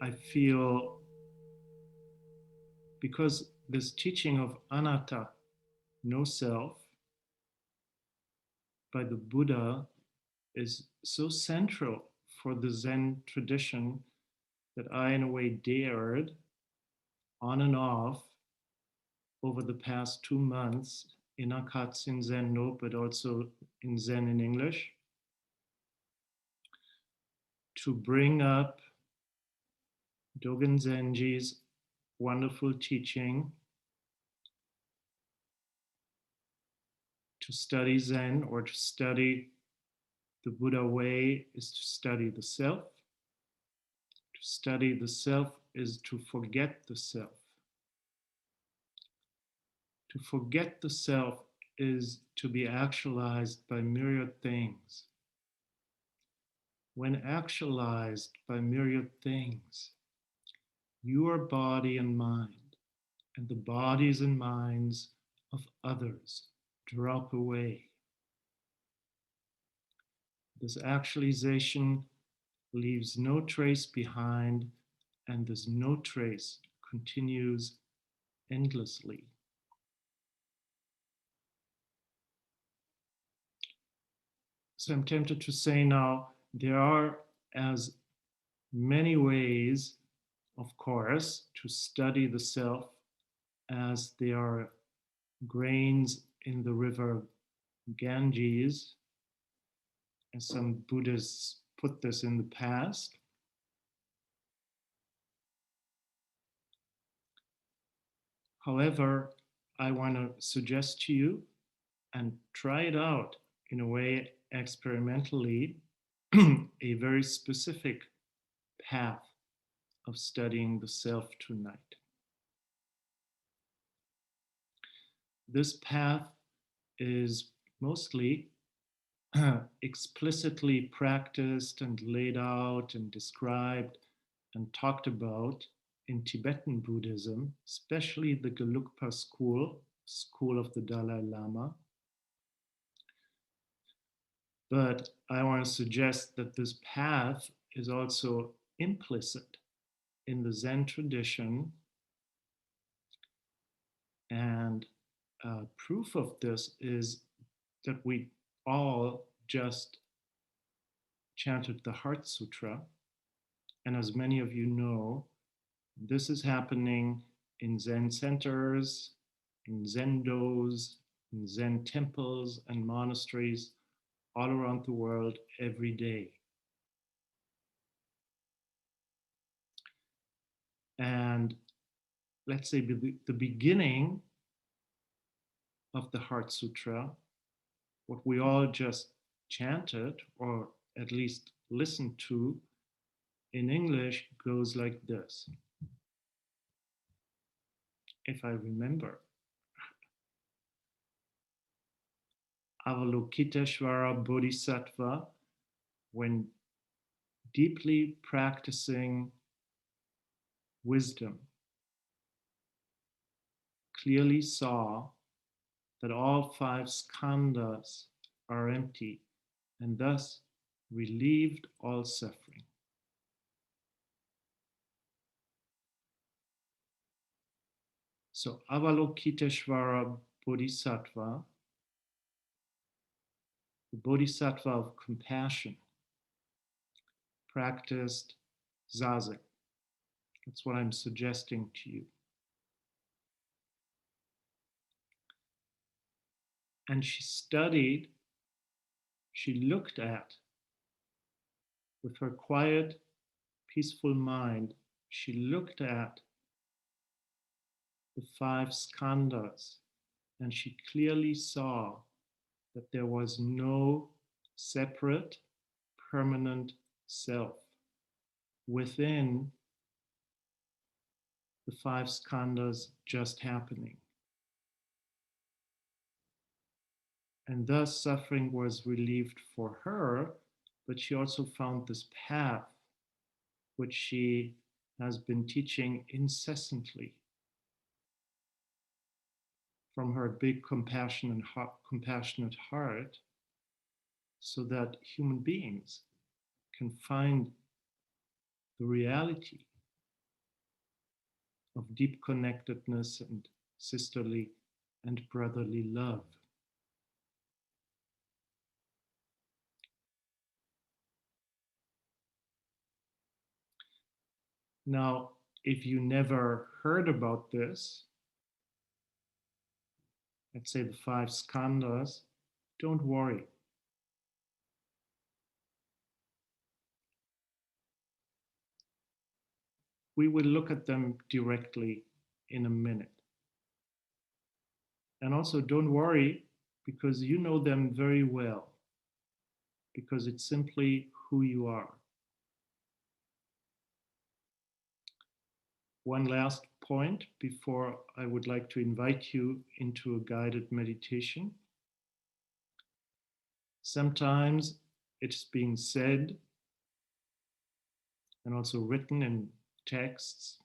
I feel, because this teaching of anattā, no self, by the Buddha is so central for the Zen tradition that I, in a way, dared on and off over the past 2 months in Akatsin Zen no, but also in Zen in English, to bring up Dogen Zenji's wonderful teaching, to study Zen or to study the Buddha way is to study the self. To study the self is to forget the self. To forget the self is to be actualized by myriad things. When actualized by myriad things, your body and mind and the bodies and minds of others drop away. This actualization leaves no trace behind, and this no trace continues endlessly. So I'm tempted to say now, there are as many ways, of course, to study the self as there are grains in the river Ganges, as some Buddhists put this in the past. However, I want to suggest to you, and try it out in a way experimentally, a very specific path of studying the self tonight. This path is mostly explicitly practiced and laid out and described and talked about in Tibetan Buddhism, especially the Gelugpa school of the Dalai Lama. But I want to suggest that this path is also implicit in the Zen tradition, and proof of this is that we all just chanted the Heart Sutra, and as many of you know, this is happening in Zen centers, in Zen-dos, in Zen temples and monasteries all around the world every day. And let's say the beginning of the Heart Sutra, what we all just chanted, or at least listened to in English, goes like this. If I remember. Avalokiteshvara Bodhisattva, when deeply practicing wisdom, clearly saw that all 5 skandhas are empty and thus relieved all suffering. So Avalokiteshvara Bodhisattva, the Bodhisattva of compassion, practiced zazen. That's what I'm suggesting to you. And she studied, she looked at, with her quiet, peaceful mind, she looked at the 5 skandhas, and she clearly saw that there was no separate, permanent self within the 5 skandhas just happening. And thus suffering was relieved for her, but she also found this path which she has been teaching incessantly from her big compassionate heart, so that human beings can find the reality of deep connectedness and sisterly and brotherly love. Now, if you never heard about this, let's say the 5 skandhas, don't worry. We will look at them directly in a minute. And also don't worry, because you know them very well, because it's simply who you are. One last point before I would like to invite you into a guided meditation. Sometimes it's being said and also written in texts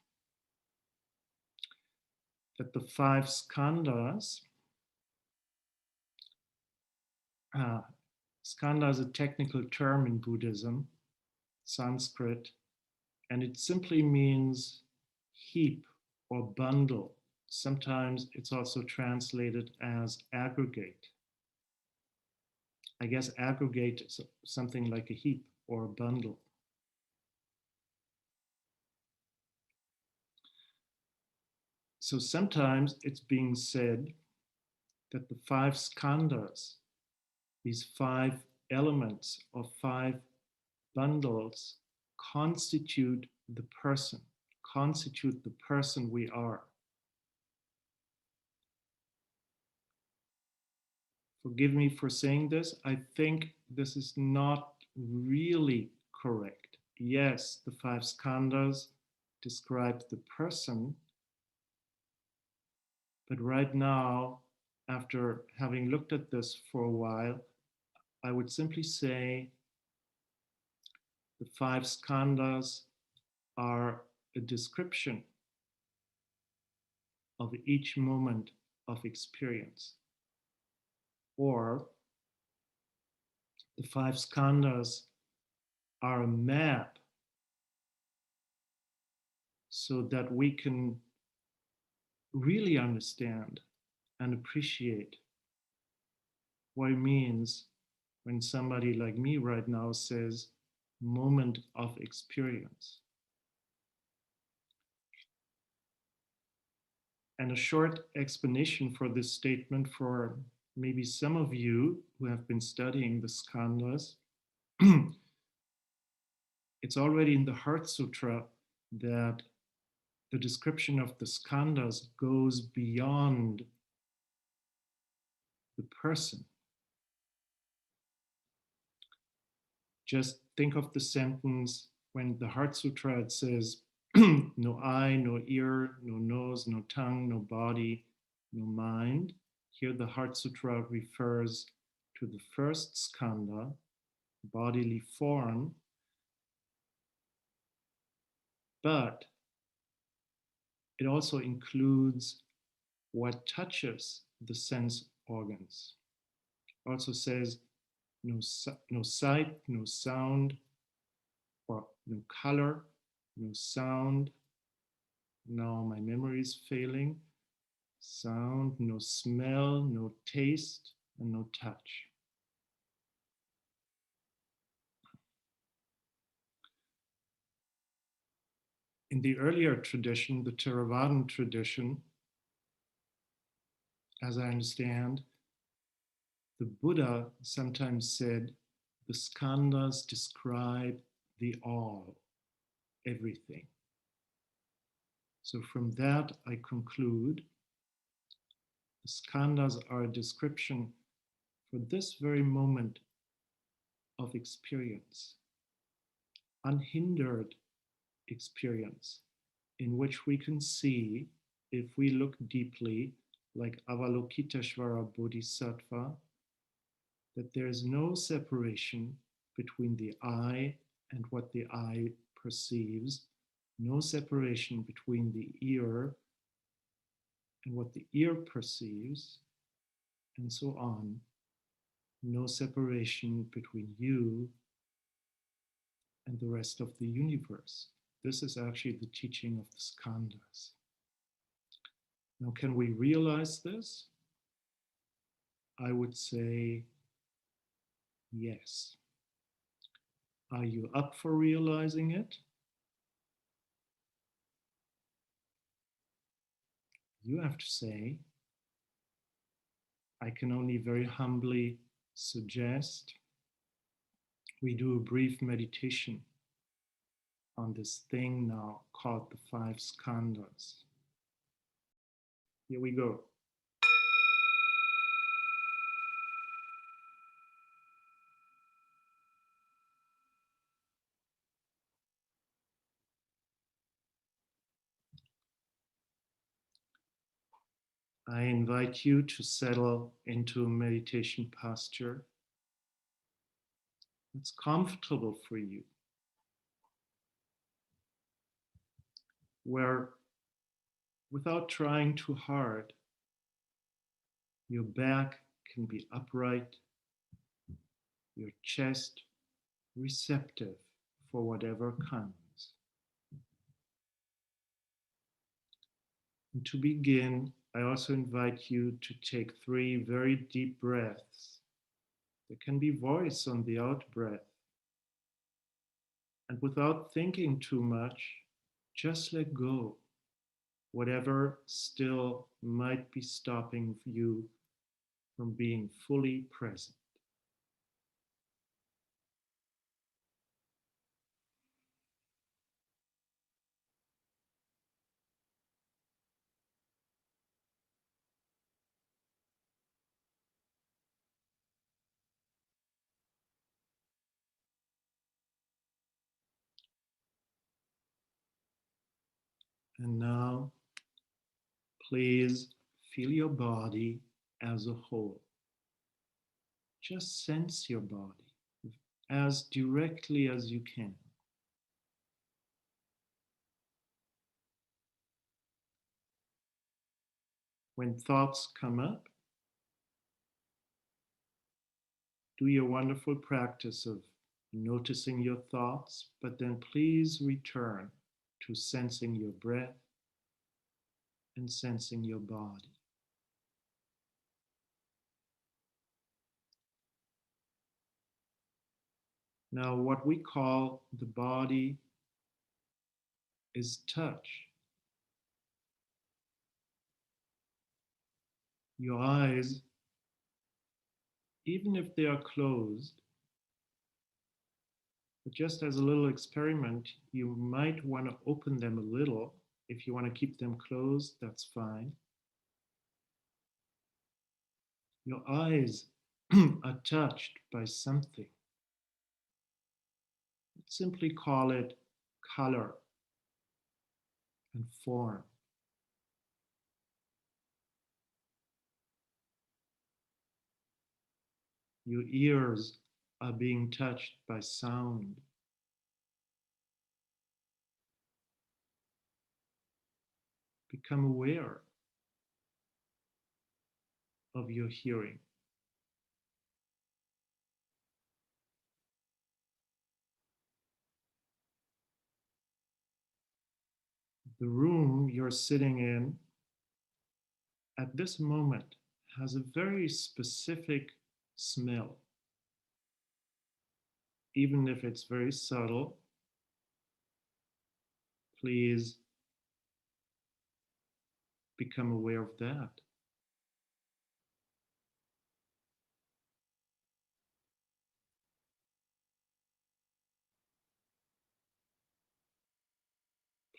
that the 5 skandhas, skandha is a technical term in Buddhism, Sanskrit, and it simply means heap or bundle. Sometimes it's also translated as aggregate. I guess aggregate is something like a heap or a bundle. So sometimes it's being said that the 5 skandhas, these 5 elements or 5 bundles, constitute the person we are. Forgive me for saying this. I think this is not really correct. Yes, the 5 skandhas describe the person, but right now, after having looked at this for a while, I would simply say the 5 skandhas are a description of each moment of experience. Or the 5 skandhas are a map so that we can really understand and appreciate what it means when somebody like me right now says moment of experience. And a short explanation for this statement for maybe some of you who have been studying the skandhas. It's already in the Heart Sutra that the description of the skandhas goes beyond the person. Just think of the sentence when the Heart Sutra it says, no eye, no ear, no nose, no tongue, no body, no mind. Here the Heart Sutra refers to the first skandha, bodily form, but it also includes what touches the sense organs. It also says no sight, no sound, or no color, no sound. Now my memory is failing. Sound, no smell, no taste, and no touch. In the earlier tradition, the Theravadan tradition, as I understand, the Buddha sometimes said the skandhas describe the all, everything. So from that, I conclude the skandhas are a description for this very moment of experience, unhindered experience, in which we can see, if we look deeply, like Avalokiteshvara Bodhisattva, that there is no separation between the I and what the I perceives, no separation between the ear and what the ear perceives, and so on. No separation between you and the rest of the universe. This is actually the teaching of the skandhas. Now, can we realize this? I would say yes. Are you up for realizing it? You have to say, I can only very humbly suggest we do a brief meditation on this thing now called the 5 skandhas. Here we go. I invite you to settle into a meditation posture that's comfortable for you, where without trying too hard, your back can be upright, your chest receptive for whatever comes. And to begin, I also invite you to take 3 very deep breaths. There can be voice on the out breath. And without thinking too much, just let go. Whatever still might be stopping you from being fully present. And now, please feel your body as a whole. Just sense your body as directly as you can. When thoughts come up, do your wonderful practice of noticing your thoughts, but then please return to sensing your breath and sensing your body. Now, what we call the body is touch. Your eyes, even if they are closed, but just as a little experiment, you might want to open them a little. If you want to keep them closed, that's fine. Your eyes are touched by something. Simply call it color and form. Your ears are being touched by sound. Become aware of your hearing. The room you're sitting in at this moment has a very specific smell. Even if it's very subtle, please become aware of that.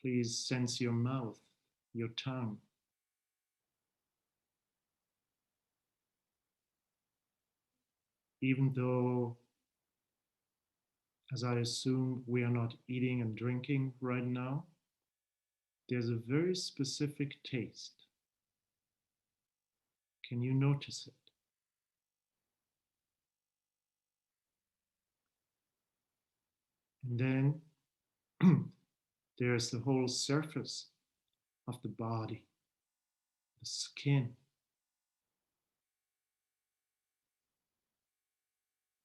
Please sense your mouth, your tongue. Even though, as I assume, we are not eating and drinking right now, there's a very specific taste. Can you notice it? And then there's the whole surface of the body, the skin.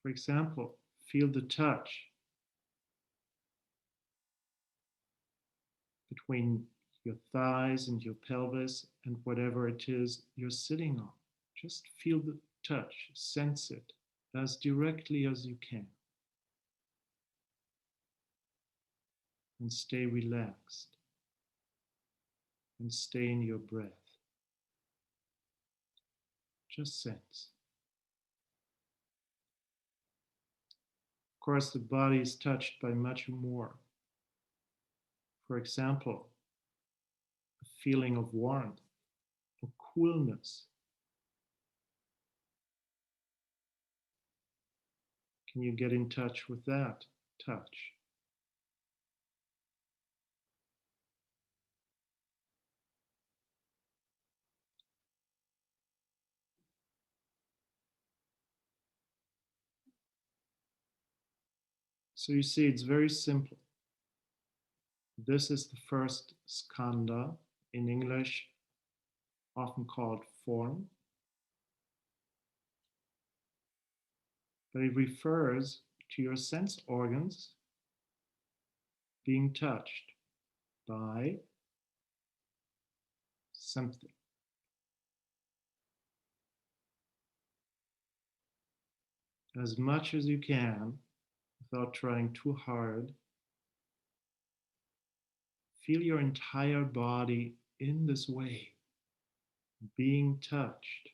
For example, feel the touch between your thighs and your pelvis and whatever it is you're sitting on. Just feel the touch, sense it as directly as you can, and stay relaxed and stay in your breath. Just sense. Of course, the body is touched by much more. For example, a feeling of warmth or coolness. Can you get in touch with that touch? So you see, it's very simple. This is the first skandha, in English often called form, but it refers to your sense organs being touched by something. As much as you can, without trying too hard, feel your entire body in this way, being touched,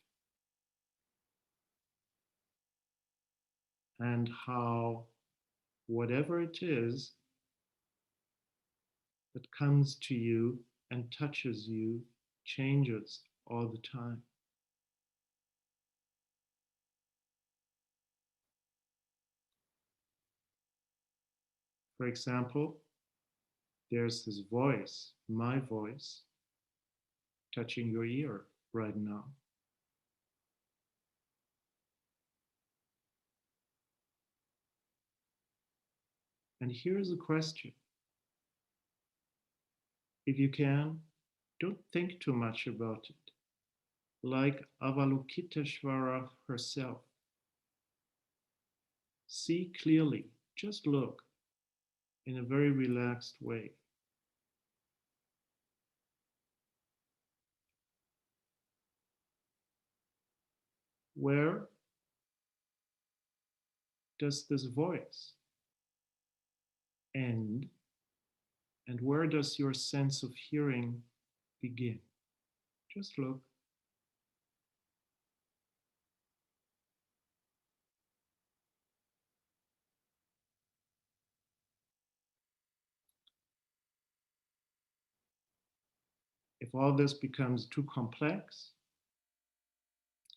and how whatever it is that comes to you and touches you changes all the time. For example, there's this voice, my voice, touching your ear right now. And here's a question. If you can, don't think too much about it. Like Avalokiteshvara herself. See clearly, just look in a very relaxed way. Where does this voice end, and where does your sense of hearing begin? Just look. If all this becomes too complex,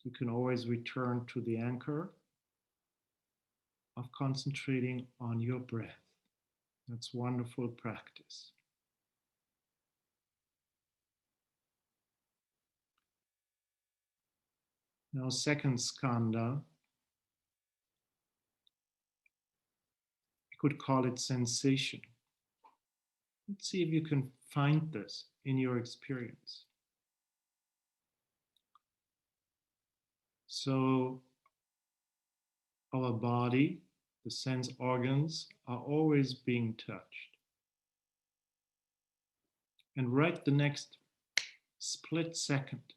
you can always return to the anchor of concentrating on your breath. That's wonderful practice. Now, second skandha, you could call it sensation. Let's see if you can find this in your experience. So, our body, the sense organs, are always being touched. And right the next split second,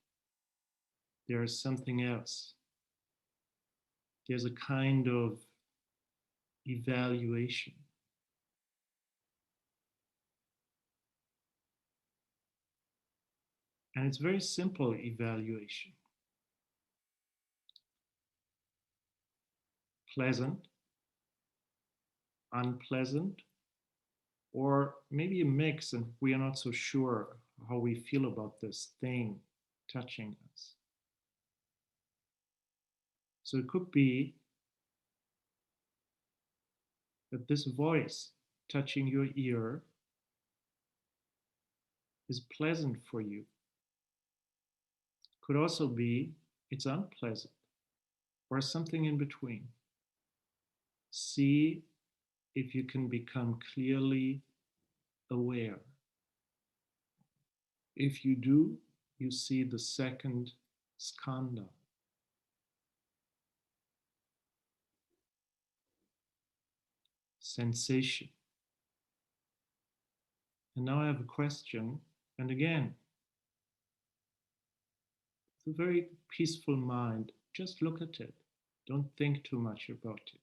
there is something else. There's a kind of evaluation. And it's very simple evaluation. Pleasant, unpleasant, or maybe a mix, and we are not so sure how we feel about this thing touching us. So it could be that this voice touching your ear is pleasant for you. Could also be it's unpleasant, or something in between. See if you can become clearly aware. If you do, you see the second skandha. Sensation. And now I have a question, and again, It's a very peaceful mind. Just look at it. Don't think too much about it.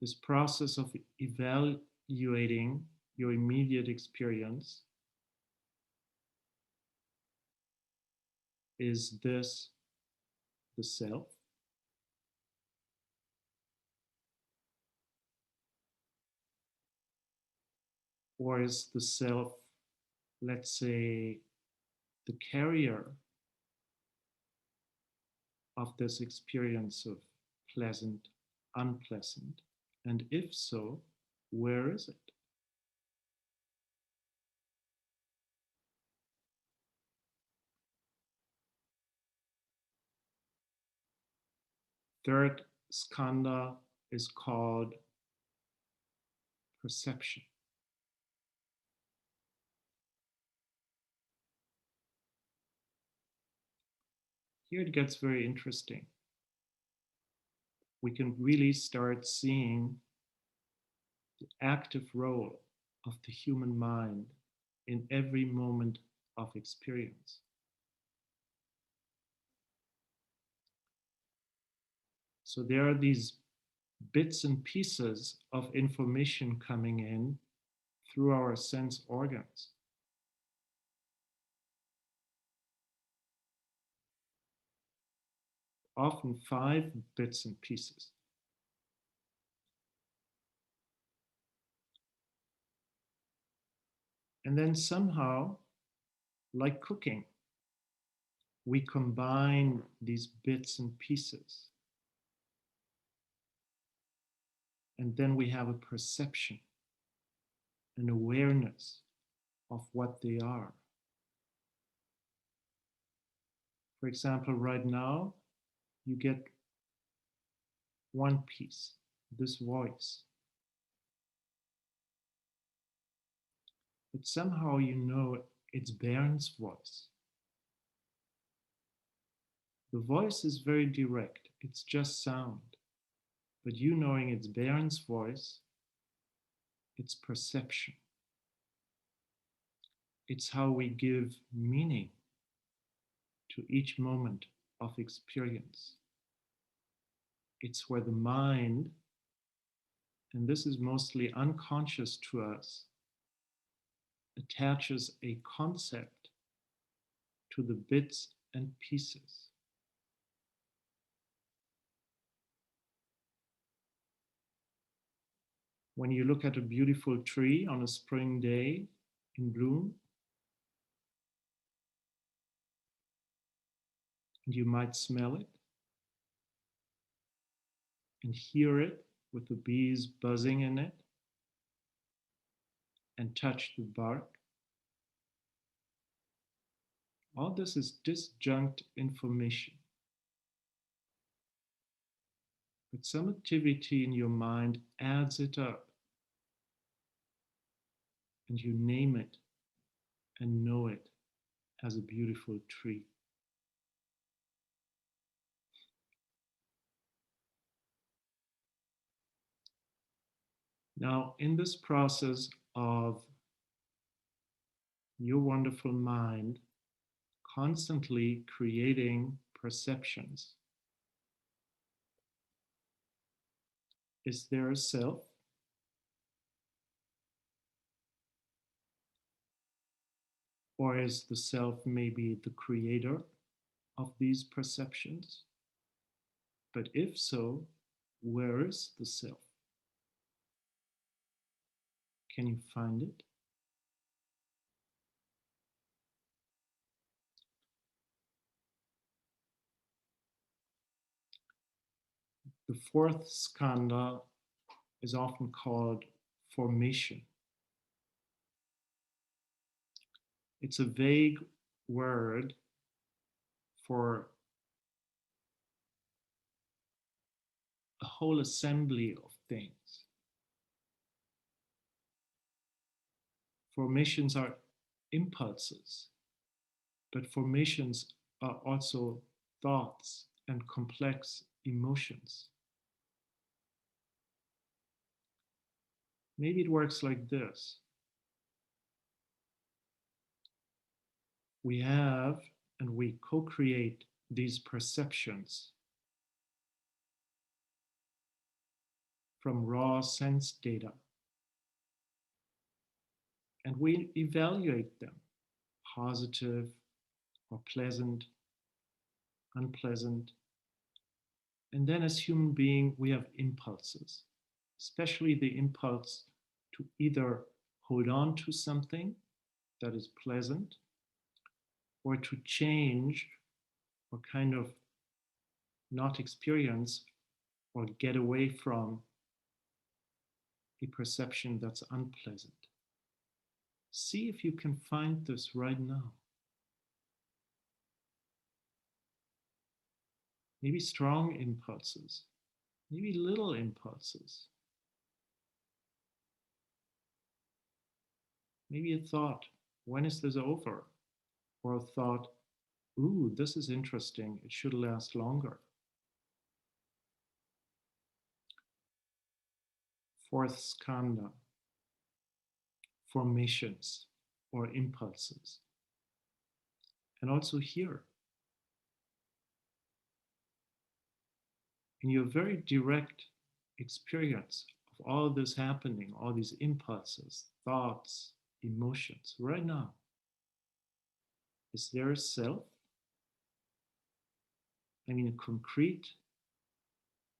This process of evaluating your immediate experience, is this the self? Or is the self, let's say, the carrier of this experience of pleasant, unpleasant? And if so, where is it? Third skandha is called perception. Here it gets very interesting. We can really start seeing the active role of the human mind in every moment of experience. So there are these bits and pieces of information coming in through our sense organs. Often 5 bits and pieces. And then somehow, like cooking, we combine these bits and pieces. And then we have a perception, an awareness of what they are. For example, right now, you get one piece, this voice. But somehow you know it's Bernd's voice. The voice is very direct, it's just sound. But you knowing it's Bernd's voice, it's perception. It's how we give meaning to each moment of experience. It's where the mind, and this is mostly unconscious to us, attaches a concept to the bits and pieces. When you look at a beautiful tree on a spring day in bloom, and you might smell it and hear it with the bees buzzing in it, and touch the bark. All this is disjunct information. But some activity in your mind adds it up, and you name it and know it as a beautiful tree. Now, in this process of your wonderful mind constantly creating perceptions, is there a self? Or is the self maybe the creator of these perceptions? But if so, where is the self? Can you find it? The fourth skandha is often called formation. It's a vague word for a whole assembly of things. Formations are impulses, but formations are also thoughts and complex emotions. Maybe it works like this. we have and we co-create these perceptions from raw sense data, and we evaluate them, positive or pleasant, unpleasant. And then as human being, we have impulses, especially the impulse to either hold on to something that is pleasant or to change or kind of not experience or get away from a perception that's unpleasant. See if you can find this right now. Maybe strong impulses, maybe little impulses. Maybe a thought, when is this over? Or a thought, ooh, this is interesting, it should last longer. Fourth skandha, formations or impulses. And also here, in your very direct experience of all this happening, all these impulses, thoughts, emotions, right now, is there a self? I mean, a concrete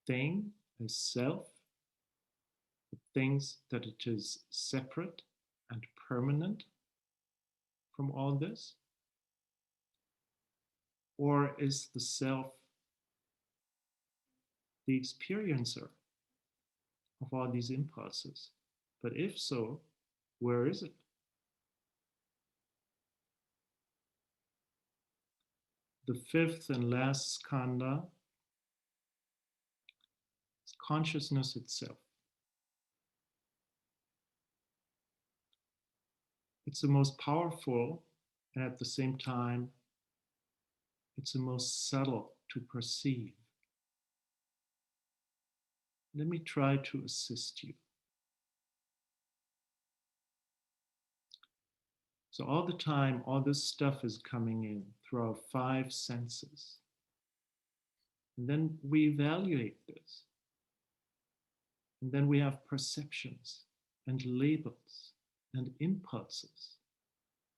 thing, a self, that thinks that it is separate and permanent from all this? Or is the self the experiencer of all these impulses? But if so, where is it? The fifth and last skandha is consciousness itself. It's the most powerful, and at the same time, it's the most subtle to perceive. Let me try to assist you. So all the time, all this stuff is coming in through our five senses. And then we evaluate this. And then we have perceptions and labels and impulses.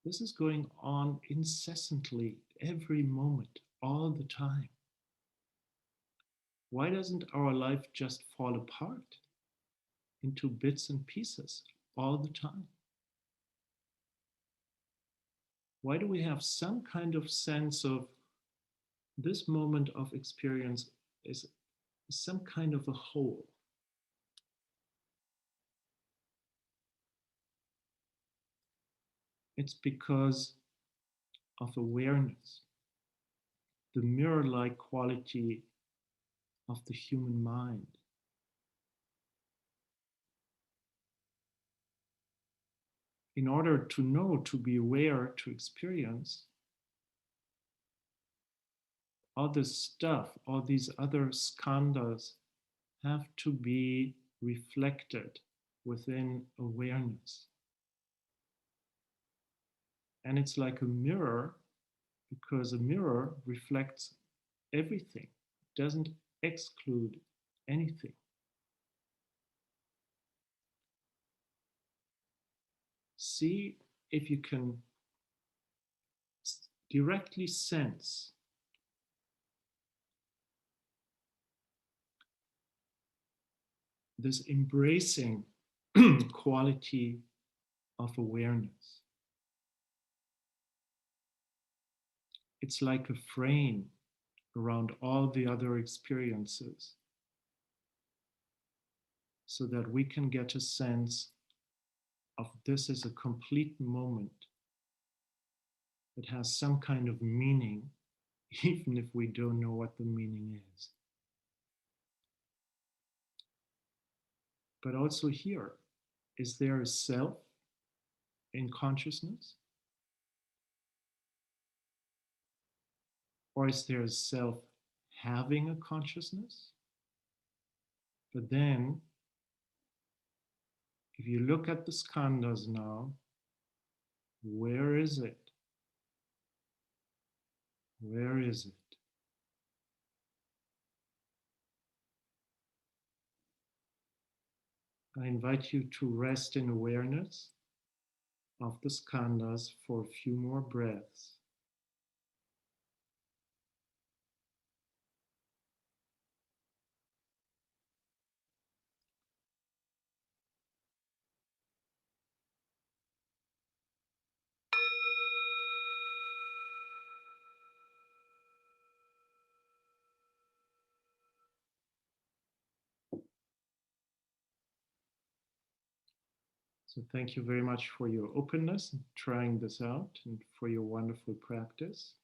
This is going on incessantly, every moment, all the time. Why doesn't our life just fall apart into bits and pieces all the time? Why do we have some kind of sense of this moment of experience is some kind of a whole? It's because of awareness, the mirror-like quality of the human mind. In order to know, to be aware, to experience, all this stuff, all these other skandhas have to be reflected within awareness. And it's like a mirror, because a mirror reflects everything, it doesn't exclude anything. See if you can directly sense this embracing quality of awareness. It's like a frame around all the other experiences, so that we can get a sense of this as a complete moment that has some kind of meaning, even if we don't know what the meaning is. But also here, is there a self in consciousness? Or is there a self having a consciousness? But then, if you look at the skandhas now, where is it? Where is it? I invite you to rest in awareness of the skandhas for a few more breaths. So thank you very much for your openness and trying this out and for your wonderful practice.